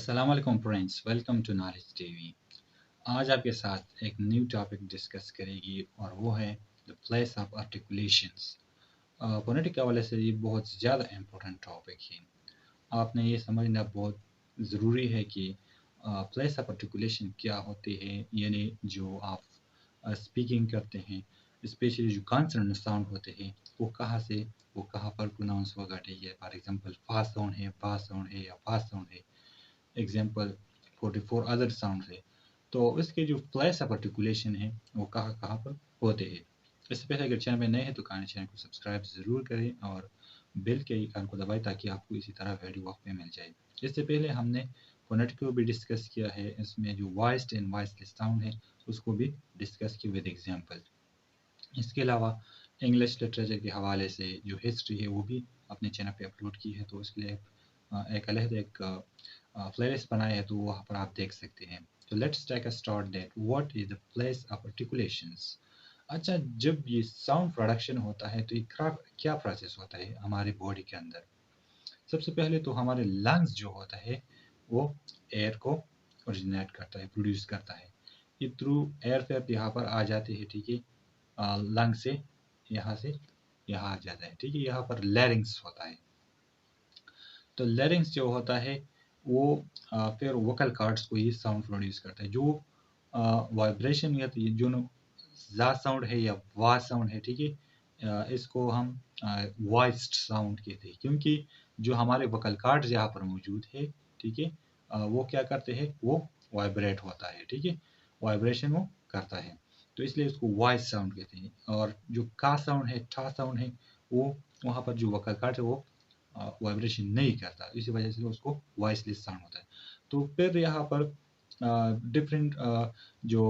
अस्सलाम वालेकुम friends, welcome to Knowledge TV. आज आपके साथ एक न्यू टॉपिक डिस्कस करेगी और वो है the place of articulations. Phonetic के हवाले से ये बहुत ज़्यादा इम्पोर्टेंट टॉपिक है। आपने ये समझना बहुत ज़रूरी है कि प्लेस ऑफ आर्टिकुलेशन क्या होती है, यानी जो आप स्पीकिंग करते हैं, स्पेशली जो कॉन्सोनेंट साउंड होते हैं, वो कहाँ से वो कहाँ पर प्रोनाउंस होगा। ठीक है, फॉर एग्जांपल फा साउंड है, बा साउंड है या फा साउंड है। एग्जाम्पल 44 अदर साउंड है। तो इसके जो प्लेस ऑफ आर्टिकुलेशन है वो कहाँ कहाँ पर होते हैं। इससे पहले अगर चैनल में नए हैं तो कहानी चैनल को सब्सक्राइब ज़रूर करें और बेल के आइकन को दबाएं ताकि आपको इसी तरह वीडियो वक्त में मिल जाए। इससे पहले हमने फोनेटिक को भी डिस्कस किया है, इसमें जो वॉइस्ड एंड वॉइसलेस साउंड है उसको भी डिस्कस किया विद एग्जाम्पल। इसके अलावा इंग्लिश लिटरेचर के हवाले से जो हिस्ट्री है वो भी अपने चैनल पे अपलोड की है, तो इसके लिए एक अलग एक प्लेलिस्ट बनाए है, तो वहाँ पर आप देख सकते हैं। तो let's take a start that what is the place of articulations. अच्छा, जब ये साउंड प्रोडक्शन होता है तो ये क्या प्रोसेस होता है हमारे बॉडी के अंदर। सबसे पहले तो हमारे लंग्स जो होता है वो एयर को ओरिजिनेट करता है, प्रोड्यूस करता है। ये थ्रू एयर फेयर यहाँ पर आ जाते हैं। ठीक है, लंग से यहाँ आ जाता है। ठीक है, यहाँ पर लैरिंग्स होता है। तो लैरिंग्स जो होता है वो फिर वोकल कॉर्ड्स को ये साउंड प्रोड्यूस करता है। जो वाइब्रेशन या जो जा साउंड है या वा साउंड है, ठीक है, इसको हम वॉइस्ड साउंड कहते हैं, क्योंकि जो हमारे वोकल कॉर्ड्स यहाँ पर मौजूद है, ठीक है, वो क्या करते हैं, वो वाइब्रेट होता है। ठीक है, वाइब्रेशन वो करता है, तो इसलिए उसको वॉइस साउंड कहते हैं। और जो का साउंड है, ठा साउंड है, वो वहाँ पर जो वोकल कॉर्ड है वो वाइब्रेशन नहीं करता, इसी वजह से उसको वॉइसलेस साउंड होता है। तो फिर यहाँ पर डिफरेंट जो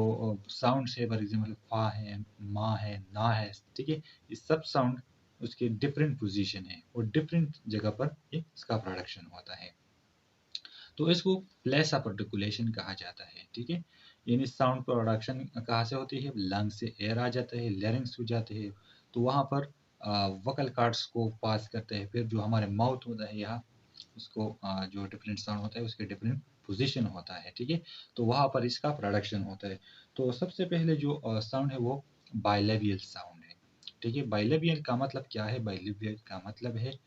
साउंड्स है, फॉर एग्जाम्पल फा है, मा है, ना है, ठीक है, ये सब साउंड उसके डिफरेंट पोजीशन है और डिफरेंट जगह पर ये इसका प्रोडक्शन होता है। तो इसको प्लेस ऑफ आर्टिकुलेशन कहा जाता है। ठीक है, यानी साउंड प्रोडक्शन कहाँ से होती है, लंग से एयर आ जाता है, लैरिंग्स हो जाते हैं, तो वहाँ पर वोकल कॉर्ड्स को पास करते हैं। फिर जो हमारे माउथ होता है यहाँ, उसको जो डिफरेंट साउंड होता है उसके डिफरेंट पोजीशन होता है। ठीक है, तो वहाँ पर इसका प्रोडक्शन होता है। तो सबसे पहले जो साउंड है वो बाइलेबियल साउंड है। ठीक है, बाइलेबियल का मतलब क्या है, बाइलेबियल का मतलब है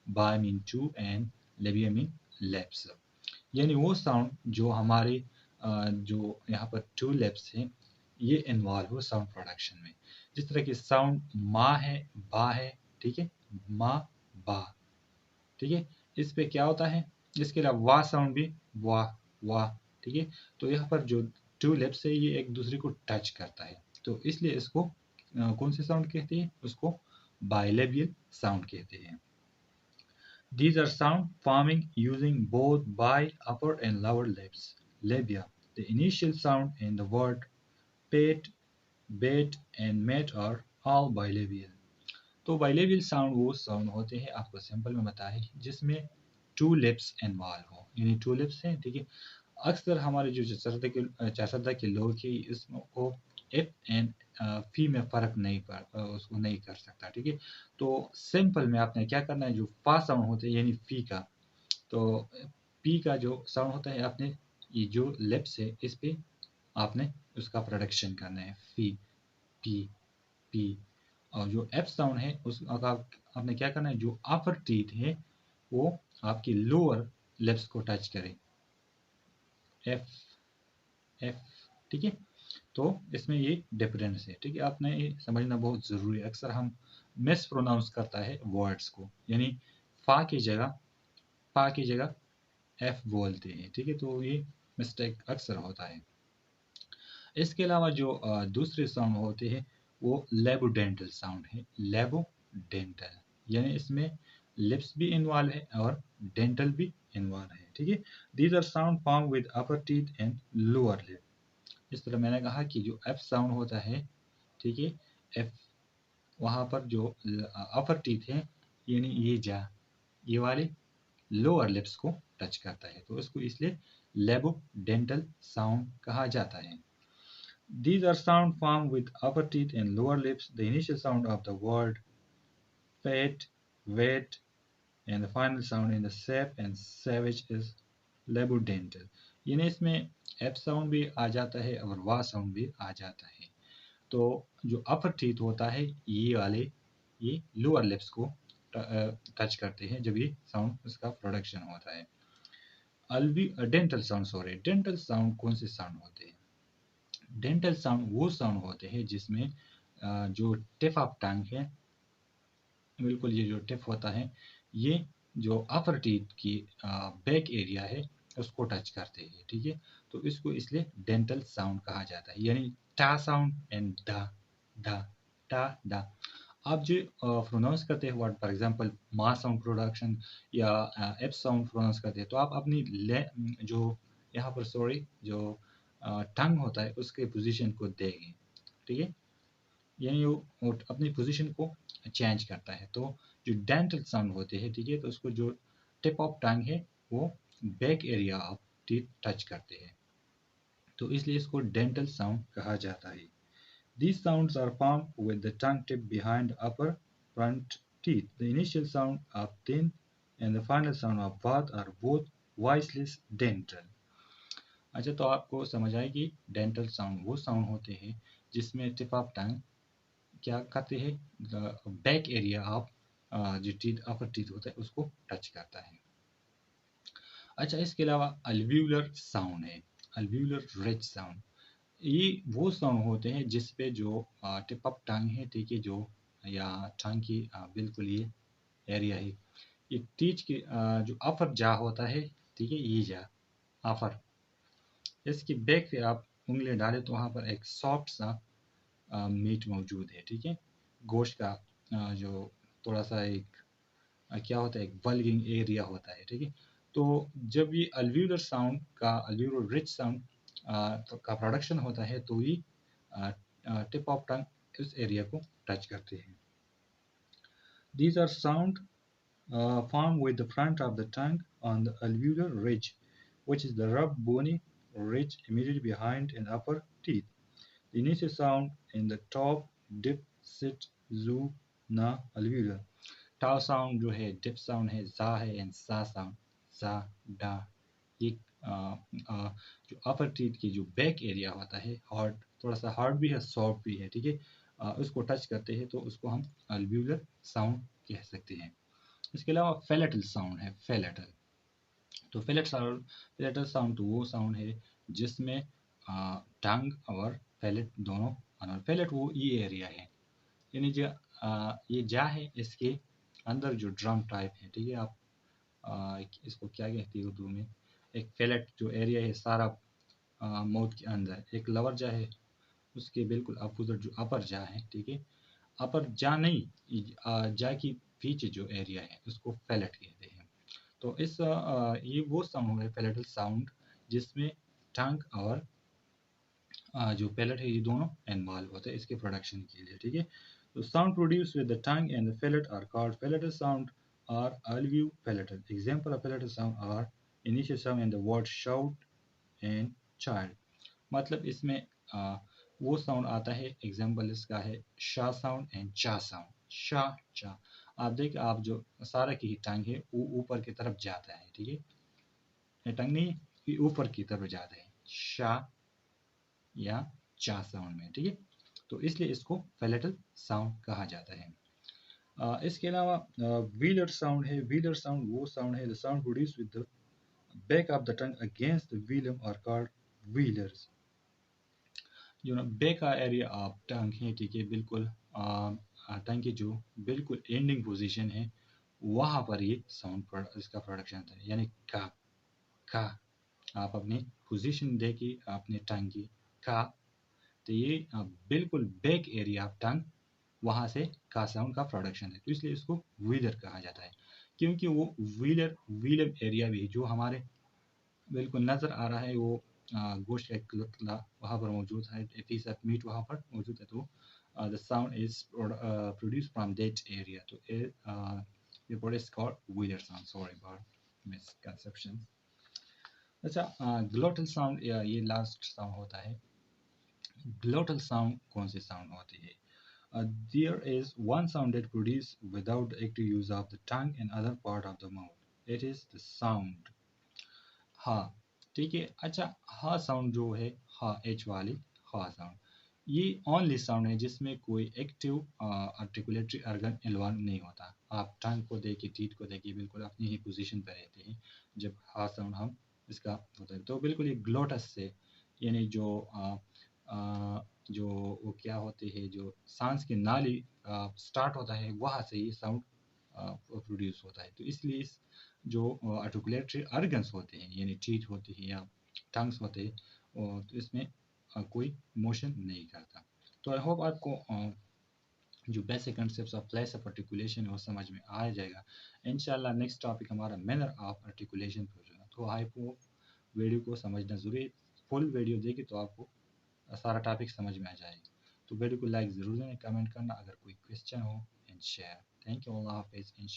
bi mean two and labia mean lips, यानी वो साउंड जो हमारे जो यहाँ पर टू लिप्स हैं ये इन्वॉल्व हो साउंड प्रोडक्शन में। जिस तरह की साउंड माँ है, बा है, ठीक है, माँ, बा, ठीक है, इस पे क्या होता है, इसके अलावा वाह साउंड भी, वाह, वाह, ठीक है। तो यहाँ पर जो टू लिप्स है ये एक दूसरे को टच करता है, तो इसलिए इसको कौन से साउंड कहते हैं, उसको बाइलेबियल साउंड कहते हैं। These are sound forming using both bi, upper and lower lips, labia. The initial sound in the word pet, bet and met are all bilabial. तो बाइलेबियल साउंड वो साउंड होते हैं, आपको सिंपल में बताए, जिसमें टू लिप्स इन्वॉल्व हो, यानी टू लिप्स हैं। ठीक है, अक्सर हमारे जो चरसदा के लोग हैं इसमें को एफ एंड फी में फ़र्क नहीं उसको नहीं कर सकता। ठीक है, तो सिंपल में आपने क्या करना है, जो फा साउंड होते हैं यानी फी का, तो पी का जो साउंड होता है आपने ये जो लिप्स है इस पे आपने उसका प्रोडक्शन करना है, फी, पी, पी। और जो एफ साउंड है उस आपने क्या करना है, जो अपर टीथ है वो आपकी लोअर लिप्स को टच करे, एफ, एफ, ठीक है। तो इसमें ये डिफरेंस है। ठीक है, आपने ये समझना बहुत ज़रूरी है। अक्सर हम मिस प्रोनाउंस करता है वर्ड्स को, यानी फा की जगह एफ बोलते हैं। ठीक है, तो ये मिस्टेक अक्सर होता है। इसके अलावा जो दूसरे साउंड होते हैं वो लेबोडेंटल साउंड है, लेबोडेंटल, यानी इसमें लिप्स भी इन्वॉल्व है और डेंटल भी इन्वॉल्व है। ठीक है, these are sound form with upper teeth and lower lip. इस तरह मैंने कहा कि जो एफ साउंड होता है, ठीक है, एफ, वहाँ पर जो अपर टीथ है, यानी ये वाले लोअर लिप्स को टच करता है, तो इसको इसलिए लेबोडेंटल साउंड कहा जाता है। These are sound formed with upper teeth and lower lips. The initial sound of the word fat, wet, and the final sound in the sap and savage is लेबोडेंटल, यानी इसमें एफ साउंड भी आ जाता है और वाह साउंड भी आ जाता है। तो जो अपर टीथ होता है ये वाले, ये लोअर लिप्स को टच करते हैं जब ये साउंड उसका प्रोडक्शन होता है। Alvi dental sound, sorry, dental sound कौन से साउंड होते हैं? डेंटल साउंड वो साउंड होते हैं जिसमें जो टिप ऑफ टंग है, बिल्कुल ये जो टिप होता है, ये जो अपर टीथ की बैक एरिया है उसको टच करते हैं, ठीक है। तो इसको इसलिए डेंटल साउंड कहा जाता है, यानी टा साउंड एंड दा, दा, टा, दा। आप जो प्रोनाउंस करते हैं वर्ड, फॉर एग्जांपल मा साउंड प्रोडक्शन या एफ साउंड प्रोनाउंस करते हैं, तो आप अपनी जो यहाँ पर, सॉरी, जो टंग होता है उसके पोजीशन को देंगे, ठीक है, यानी वो अपनी पोजीशन को चेंज करता है। तो जो डेंटल साउंड होते हैं, ठीक है, तो उसको जो टिप ऑफ टंग है वो back area of teeth touch करते हैं, तो इसलिए इसको डेंटल साउंड कहा जाता है। These sounds are formed with the tongue tip behind the upper front teeth. The initial sound of thin and the final sound of bath are both voiceless dental. अच्छा, तो आपको समझ आए कि डेंटल साउंड वो साउंड होते हैं जिसमें टिप ऑफ टंग क्या करते हैं, बैक एरिया ऑफ जो टीथ, अपर टीथ होता है उसको टच करता है। अच्छा, इसके अलावा अल्व्यूलर साउंड है, अल्व्यूलर रिच साउंड। ये वो साउंड होते हैं जिस पे जो टिप ऑफ टंग है, ठीक है, जो या टंग की बिल्कुल ये एरिया है, ये टीच की जो अपर जा होता है, ठीक है, ये जा अपर, इसकी बैक पे आप उंगली डालें तो वहाँ पर एक सॉफ्ट सा मीट मौजूद है, ठीक है, गोश्त का जो थोड़ा सा एक क्या होता है, एक बल्गिंग एरिया होता है, ठीक है। तो जब ये अल्व्यूलर साउंड का, अल्व्यूलर रिच साउंड का प्रोडक्शन होता है, तो ये टिप ऑफ टंग इस एरिया को टच करते हैं। These are sound formed with the front of the tongue on the alveolar ridge, which is the rough bony ridge immediately behind an upper teeth. The initial sound in the top dip sit zu na alveolar. टा sound जो है, dip sound है, जा है, and सा sound, जा, डा, ये जो अपर टीथ की जो बैक एरिया होता है, हार्ड, थोड़ा सा हार्ड भी है, सॉफ्ट भी है, ठीक है, उसको टच करते हैं तो उसको हम अल्व्यूलर साउंड कह सकते हैं। इसके अलावा फेलेटल साउंड है, फेलेटल। तो फेलेटल साउंड तो वो साउंड है जिसमें टंग और फेलेट दोनों, फेलेट वो ये एरिया है, यानी जो ये जा है इसके अंदर जो ड्रम टाइप है, ठीक है, आप इसको क्या कहते हैं उर्दू में, एक फेलेट जो एरिया है सारा माउथ के अंदर, एक लोअर जा है, उसके बिल्कुल अपोजिट जो अपर जा है, ठीक है, अपर जा नहीं, जा की पीछे जो एरिया है उसको फेलेट कहते हैं। तो इस ये वो साउंड है, पैलेटल साउंड, जिसमें टंग और जो पैलेट है ये दोनों इन्वॉल्व होते हैं इसके प्रोडक्शन के लिए, ठीक है। तो sound produce with the tongue and the palate are called palatal sound और alveopalatal. Example of palatal sound are initial sound in the word shout and child. मतलब इसमें वो साउंड आता है, एग्जाम्पल इसका है शा साउंड एंड चा साउंड, शा, चा। आप देखिए, आप जो सारा की टंग है वो ऊपर की तरफ जाता है, ठीक है, ये टंग नहीं, ये ऊपर की तरफ जाता है शा या चा साउंड में, ठीक है। तो इसलिए इसको पैलेटल साउंड कहा जाता है। इसके अलावा व्हीलर साउंड है, व्हीलर साउंड वो साउंड है, the sound produce with the back of the tongue against the velum are called velars. जो ना बैक का एरिया आप टंग है, ठीक है, बिल्कुल टंग की जो बिल्कुल एंडिंग पोजीशन है वहाँ पर ये साउंड इसका प्रोडक्शन होता है, यानी का आप अपनी पोजीशन देखिए अपने टंग की का, तो ये बिल्कुल बैक एरिया ऑफ टंग, वहाँ से का साउंड का प्रोडक्शन है, तो इसलिए इसको व्हीलर कहा जाता है, क्योंकि वो व्हीलर एरिया भी जो हमारे बिल्कुल नज़र आ रहा है, वो गोश्त का एक लुत्ला वहाँ पर मौजूद है, पीस ऑफ मीट वहाँ पर मौजूद है, तो the sound is produce from that area, तो ये produce is called wheeler sound, sorry about misconception. अच्छा, ग्लोटल साउंड, ये लास्ट साउंड होता है। ग्लोटल साउंड कौन से साउंड होती है? There is one sound that produced without the active use of the tongue and other part of the mouth. It is the sound. हा, ठीक है। अच्छा, हा साउंड जो है, हा एच वाली हा साउंड, ये ओनली साउंड है जिसमें कोई एक्टिव आर्टिकुलेटरी ऑर्गन इन्वॉल्व नहीं होता। आप टंग को देखिए, टीथ को देखिए, बिल्कुल अपनी ही पोजीशन पर रहते हैं जब हा साउंड हम इसका होता है। तो बिल्कुल ये ग्लोटस से, यानी जो वो क्या होते हैं, जो सांस की नाली स्टार्ट होता है वहाँ से ये साउंड प्रोड्यूस होता है। तो इसलिए इस जो आर्टिकुलेटरी ऑर्गन्स होते हैं, यानी टीथ होती है या टंग्स होते हैं, तो इसमें कोई मोशन नहीं करता। तो आई होप आपको जो basic concept of place of articulation है वो समझ में आ जाएगा। इंशाल्लाह नेक्स्ट टॉपिक हमारा मैनर ऑफ आर्टिकुलेशन पर होगा। तो आपको वीडियो को समझना ज़रूरी, फुल वीडियो देखिए तो आपको सारा टॉपिक समझ में आ जाएगा। तो वीडियो को लाइक ज़रूर दें, कमेंट करना अगर कोई क्वेश्चन हो, एंड शेयर। थैंक यू, अल्लाह हाफिज़, इंशाल्लाह।